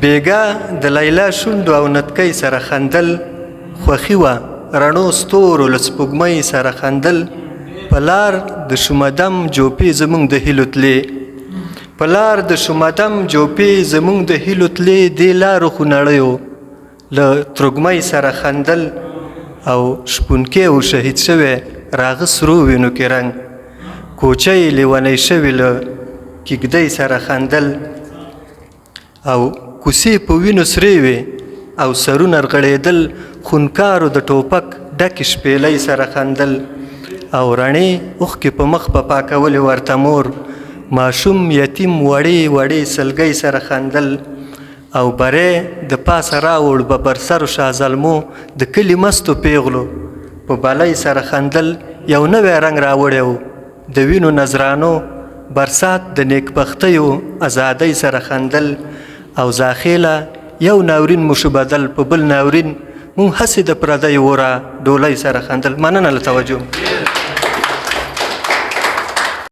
بیګا د لیلا شونډو او نتکۍ سره خندل، خوښي وه رڼو ستورو له سپوږمۍ سره خندل. په لار د شومدم جوپې زموږ د هیلو تلې، په لار د شومدم جوپې زموږ د هیلو تلې، دې لارو خو نړیو له ترږمۍ سره خندل. او شپونکی و شهید شوی راغه سرو وینو کې رنګ، کوچۍ لیونی شوي له کیږدۍ سره خندل. او کوڅې په وینو سرې وې او سرونه رغړېدل، خونکارو د ټوپک ډکې شپېلۍ سره خندل. او رڼې اوښکې په مخ په پاکولې ورته مور، ماشوم یتیم وړې وړې سلګۍ سره خندل. او بری د پاسه راوړ ببر سرو شازلمو، د کلي مستو پیغلو په بلۍ سره خندل. یو نوی رنګ راوړی و د وینو نظرانو، برسات د نیکبختیو ازادۍ سره خندل. او زاخیله یو ناورین مو شو بدل په بل ناورین، مونږ هسې د پردیو وره ډولۍ سره خندل. مننه له توجه.